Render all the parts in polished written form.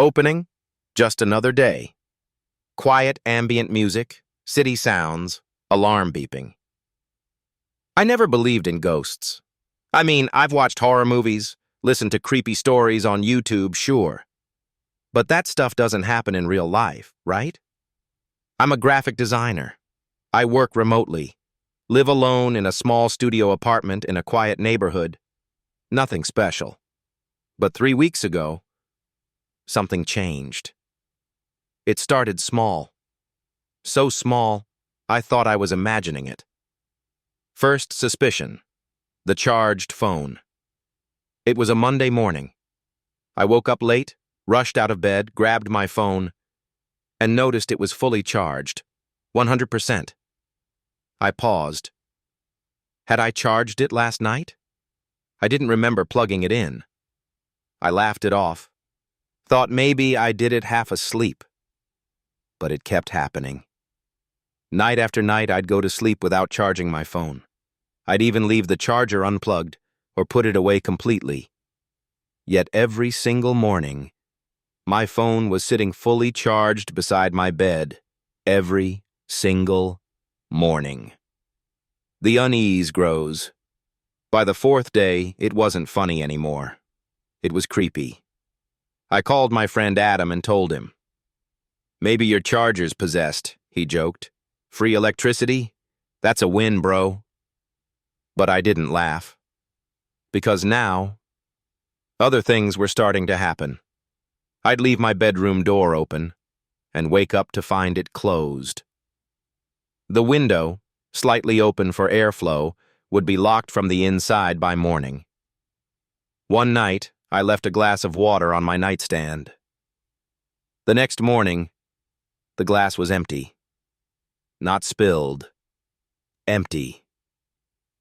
Opening, just another day. Quiet ambient music, city sounds, alarm beeping. I never believed in ghosts. I mean, I've watched horror movies, listened to creepy stories on YouTube, sure. But that stuff doesn't happen in real life, right? I'm a graphic designer. I work remotely, live alone in a small studio apartment in a quiet neighborhood. Nothing special. But 3 weeks ago, something changed. It started small. So small, I thought I was imagining it. First suspicion, the charged phone. It was a Monday morning. I woke up late, rushed out of bed, grabbed my phone, and noticed it was fully charged, 100%. I paused. Had I charged it last night? I didn't remember plugging it in. I laughed it off, thought maybe I did it half asleep. But it kept happening. Night after night, I'd go to sleep without charging my phone. I'd even leave the charger unplugged or put it away completely. Yet every single morning, my phone was sitting fully charged beside my bed, every single morning. The unease grows. By the 4th day, it wasn't funny anymore. It was creepy. I called my friend Adam and told him. "Maybe your charger's possessed," he joked. "Free electricity? That's a win, bro." But I didn't laugh. Because now, other things were starting to happen. I'd leave my bedroom door open and wake up to find it closed. The window, slightly open for airflow, would be locked from the inside by morning. One night, I left a glass of water on my nightstand. The next morning, the glass was empty. Not spilled. Empty.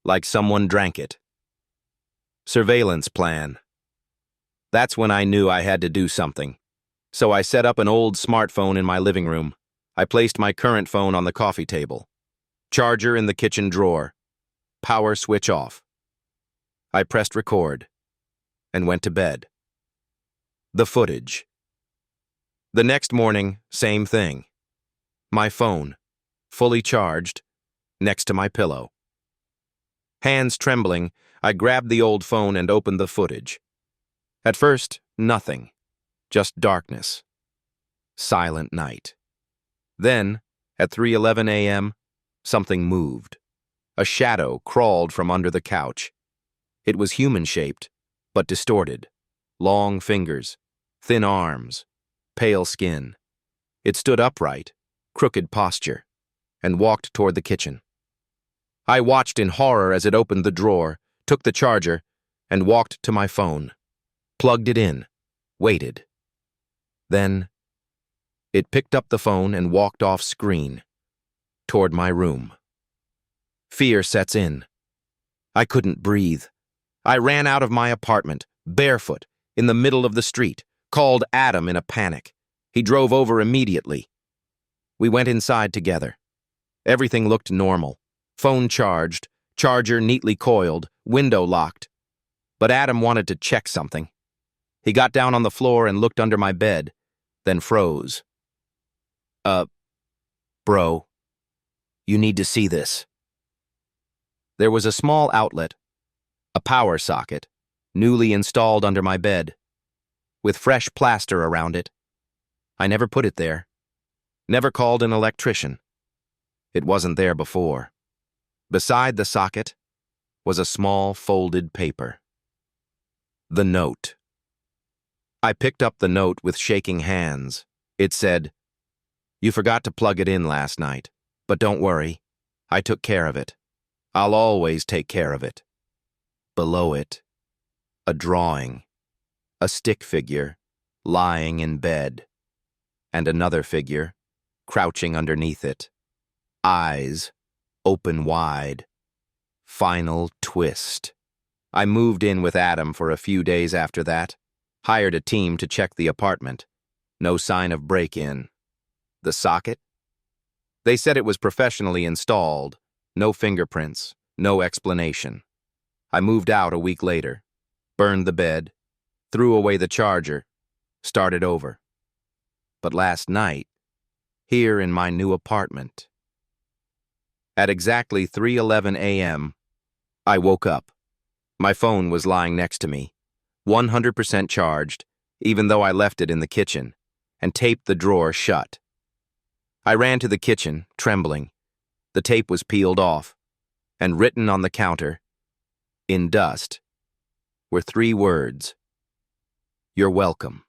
Like someone drank it. Surveillance plan. That's when I knew I had to do something. So I set up an old smartphone in my living room. I placed my current phone on the coffee table. Charger in the kitchen drawer. Power switch off. I pressed record and went to bed. The footage. The next morning, same thing. My phone, fully charged, next to my pillow. Hands trembling, I grabbed the old phone and opened the footage. At first, nothing. Just darkness. Silent night. Then, at 3:11 a.m., something moved. A shadow crawled from under the couch. It was human-shaped, but distorted. Long fingers, thin arms, pale skin. It stood upright, crooked posture, and walked toward the kitchen. I watched in horror as it opened the drawer, took the charger, and walked to my phone. Plugged it in, waited. Then, it picked up the phone and walked off screen, toward my room. Fear sets in. I couldn't breathe. I ran out of my apartment, barefoot, in the middle of the street, called Adam in a panic. He drove over immediately. We went inside together. Everything looked normal. Phone charged, charger neatly coiled, window locked. But Adam wanted to check something. He got down on the floor and looked under my bed, then froze. Bro, you need to see this." There was a small outlet, a power socket, newly installed under my bed, with fresh plaster around it. I never put it there. Never called an electrician. It wasn't there before. Beside the socket was a small folded paper. The note. I picked up the note with shaking hands. It said, "You forgot to plug it in last night, but don't worry. I took care of it. I'll always take care of it." Below it, a drawing, a stick figure, lying in bed, and another figure, crouching underneath it. Eyes, open wide. Final twist. I moved in with Adam for a few days after that, hired a team to check the apartment. No sign of break-in. The socket? They said it was professionally installed. No fingerprints, no explanation. I moved out a week later, burned the bed, threw away the charger, started over. but last night, here in my new apartment. At exactly 3:11 a.m., I woke up. My phone was lying next to me, 100% charged, even though I left it in the kitchen, and taped the drawer shut. I ran to the kitchen, trembling. The tape was peeled off, and written on the counter, in dust, were 3 words: "You're welcome."